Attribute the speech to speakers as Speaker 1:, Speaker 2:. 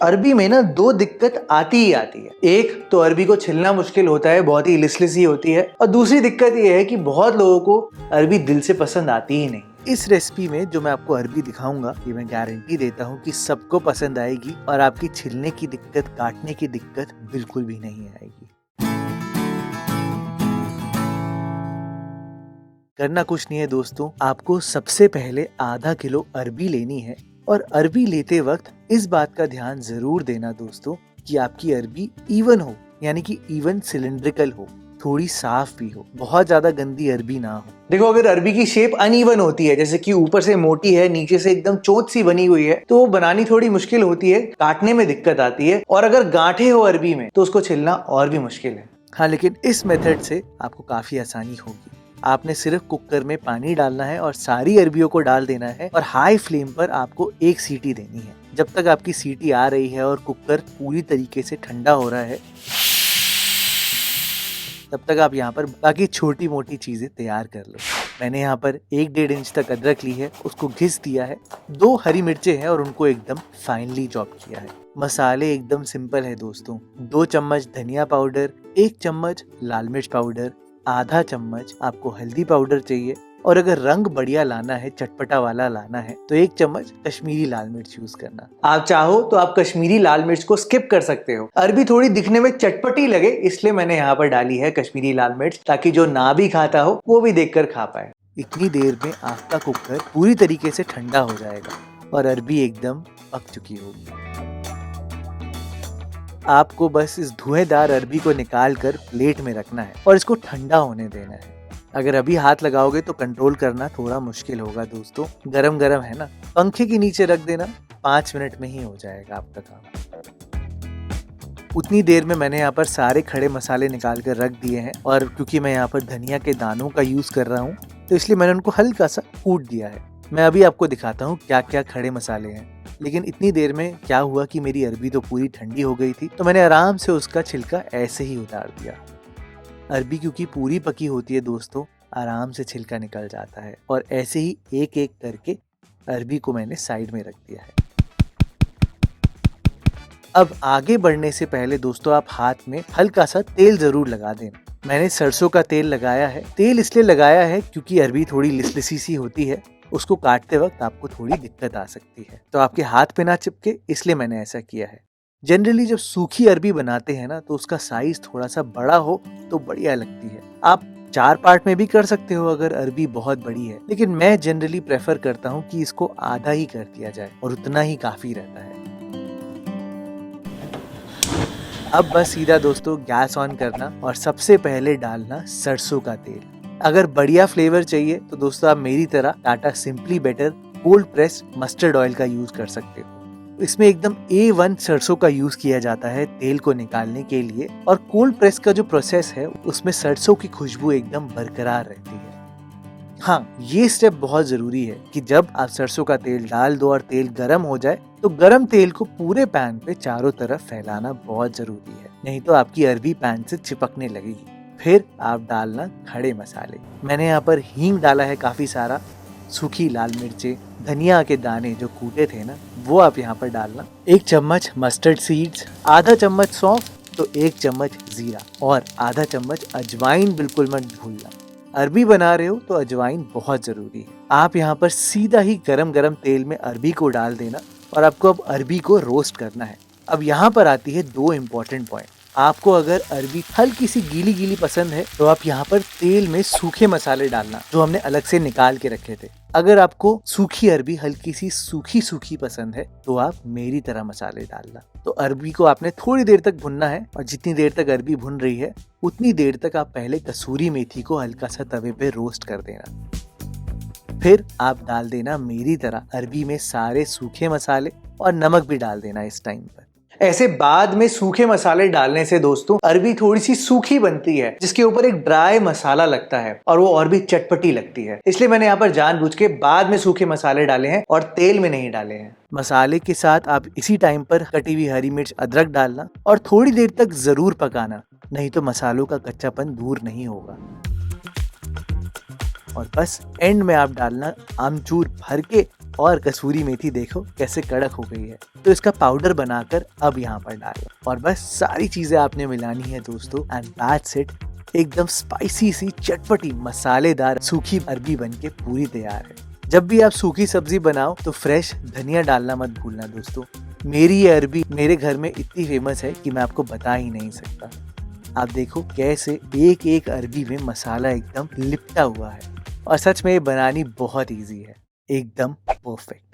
Speaker 1: अरबी में ना दो दिक्कत आती ही आती है। एक तो अरबी को छिलना मुश्किल होता है, बहुत ही लिसलिसी होती है, और दूसरी दिक्कत ये है कि बहुत लोगों को अरबी दिल से पसंद आती ही नहीं। इस रेसिपी में जो मैं आपको अरबी दिखाऊंगा, ये मैं गारंटी देता हूँ कि सबको पसंद आएगी और आपकी छिलने की दिक्कत, काटने की दिक्कत बिल्कुल भी नहीं आएगी। करना कुछ नहीं है दोस्तों, आपको सबसे पहले आधा किलो अरबी लेनी है और अरबी लेते वक्त इस बात का ध्यान जरूर देना दोस्तों कि आपकी अरबी इवन हो, यानी कि इवन सिलिंड्रिकल हो, थोड़ी साफ भी हो, बहुत ज्यादा गंदी अरबी ना हो। देखो, अगर अरबी की शेप अनइवन होती है, जैसे कि ऊपर से मोटी है, नीचे से एकदम चोंच सी बनी हुई है, तो वो बनानी थोड़ी मुश्किल होती है, काटने में दिक्कत आती है, और अगर गांठे हो अरबी में तो उसको छिलना और भी मुश्किल है। हाँ, लेकिन इस मेथड से आपको काफी आसानी होगी। आपने सिर्फ कुकर में पानी डालना है और सारी अरबियों को डाल देना है और हाई फ्लेम पर आपको एक सीटी देनी है। जब तक आपकी सीटी आ रही है और कुकर पूरी तरीके से ठंडा हो रहा है, तब तक आप यहाँ पर बाकी छोटी मोटी चीजें तैयार कर लो। मैंने यहाँ पर 1-1.5 इंच तक अदरक ली है, उसको घिस दिया है। 2 हरी मिर्चें हैं और उनको एकदम फाइनली चॉप किया है। मसाले एकदम सिंपल है दोस्तों। 2 चम्मच धनिया पाउडर, 1 चम्मच लाल मिर्च पाउडर, आधा चम्मच आपको हल्दी पाउडर चाहिए, और अगर रंग बढ़िया लाना है, चटपटा वाला लाना है, तो 1 चम्मच कश्मीरी लाल मिर्च यूज करना। आप चाहो तो आप कश्मीरी लाल मिर्च को स्किप कर सकते हो। अरबी थोड़ी दिखने में चटपटी लगे, इसलिए मैंने यहाँ पर डाली है कश्मीरी लाल मिर्च, ताकि जो ना भी खाता हो वो भी देखकर खा पाए। इतनी देर में आपका कुकर पूरी तरीके से ठंडा हो जाएगा और अरबी एकदम पक चुकी होगी। आपको बस इस धुएंदार अरबी को निकाल कर प्लेट में रखना है और इसको ठंडा होने देना है। अगर अभी हाथ लगाओगे तो कंट्रोल करना थोड़ा मुश्किल होगा दोस्तों, गरम गरम है ना। पंखे के नीचे रख देना, 5 मिनट में ही हो जाएगा आपका काम। उतनी देर में मैंने यहाँ पर सारे खड़े मसाले निकाल कर रख दिए हैं, और क्योंकि मैं यहाँ पर धनिया के दानों का यूज कर रहा हूँ तो इसलिए मैंने उनको हल्का सा कूट दिया है। मैं अभी आपको दिखाता हूँ क्या क्या खड़े मसाले हैं। लेकिन इतनी देर में क्या हुआ कि मेरी अरबी तो पूरी ठंडी हो गई थी, तो मैंने आराम से उसका छिलका ऐसे ही उतार दिया। अरबी क्योंकि पूरी पकी होती है दोस्तों, आराम से छिलका निकल जाता है, और ऐसे ही एक एक करके अरबी को मैंने साइड में रख दिया है। अब आगे बढ़ने से पहले दोस्तों आप हाथ में हल्का सा तेल जरूर लगा दें। मैंने सरसों का तेल लगाया है। तेल इसलिए लगाया है क्योंकि अरबी थोड़ी लिसलिसी सी होती है, उसको काटते वक्त आपको थोड़ी दिक्कत आ सकती है, तो आपके हाथ पे ना चिपके, इसलिए मैंने ऐसा किया है। जनरली जब सूखी अरबी बनाते हैं ना, तो उसका साइज थोड़ा सा बड़ा हो तो बढ़िया लगती है। आप 4 पार्ट में भी कर सकते हो अगर अरबी बहुत बड़ी है, लेकिन मैं जनरली प्रेफर करता हूँ कि इसको आधा ही कर दिया जाए और उतना ही काफी रहता है। अब बस सीधा दोस्तों गैस ऑन करना और सबसे पहले डालना सरसों का तेल। अगर बढ़िया फ्लेवर चाहिए तो दोस्तों आप मेरी तरह Tata simply better cold press mustard oil का यूज कर सकते हो। इसमें एकदम A1 सरसों का यूज किया जाता है तेल को निकालने के लिए, और कोल्ड प्रेस का जो प्रोसेस है उसमें सरसों की खुशबू एकदम बरकरार रहती है। हाँ, ये स्टेप बहुत जरूरी है कि जब आप सरसों का तेल डाल दो और तेल गरम हो जाए तो गरम तेल को पूरे पैन पे चारों तरफ फैलाना बहुत जरूरी है, नहीं तो आपकी अरबी पैन से चिपकने लगेगी। फिर आप डालना खड़े मसाले। मैंने यहाँ पर हींग डाला है काफी सारा, सूखी लाल मिर्चें, धनिया के दाने जो कूटे थे ना, वो आप यहाँ पर डालना। 1 चम्मच मस्टर्ड सीड्स, आधा चम्मच सौंफ, तो 1 चम्मच जीरा और आधा चम्मच अजवाइन बिल्कुल मत भूलना। अरबी बना रहे हो तो अजवाइन बहुत जरूरी है। आप यहाँ पर सीधा ही गरम गरम तेल में अरबी को डाल देना और आपको अब अरबी को रोस्ट करना है। अब यहाँ पर आती है 2 इम्पोर्टेंट पॉइंट। आपको अगर अरबी हल्की सी गीली गीली पसंद है तो आप यहाँ पर तेल में सूखे मसाले डालना जो हमने अलग से निकाल के रखे थे। अगर आपको सूखी अरबी हल्की सी सूखी सूखी पसंद है तो आप मेरी तरह मसाले डालना। तो अरबी को आपने थोड़ी देर तक भुनना है, और जितनी देर तक अरबी भुन रही है उतनी देर तक आप पहले कसूरी मेथी को हल्का सा तवे पे रोस्ट कर देना। फिर आप डाल देना मेरी तरह अरबी में सारे सूखे मसाले, और नमक भी डाल देना इस टाइम पर। ऐसे बाद में सूखे मसाले डालने से दोस्तों अरबी थोड़ी सी सूखी बनती है, जिसके ऊपर एक ड्राई मसाला लगता है और वो और भी चटपटी लगती है। इसलिए मैंने यहाँ पर जानबूझ के बाद में सूखे मसाले डाले हैं और तेल में नहीं डाले हैं। मसाले के साथ आप इसी टाइम पर कटी हुई हरी मिर्च, अदरक डालना और थोड़ी देर तक जरूर पकाना, नहीं तो मसालों का कच्चापन दूर नहीं होगा। और बस एंड में आप डालना आमचूर भर के और कसूरी मेथी देखो कैसे कड़क हो गई है। तो इसका पाउडर बनाकर अब यहाँ पर डालो और बस सारी चीजें आपने मिलानी है दोस्तों, एंड दैट्स इट। एकदम स्पाइसी सी चटपटी मसालेदार सूखी अरबी बनके पूरी तैयार है। जब भी आप सूखी सब्जी बनाओ तो फ्रेश धनिया डालना मत भूलना दोस्तों। मेरी ये अरबी मेरे घर में इतनी फेमस है कि मैं आपको बता ही नहीं सकता। आप देखो कैसे एक एक अरबी में मसाला एकदम लिपटा हुआ है, और सच में ये बनानी बहुत इजी है, एकदम परफेक्ट।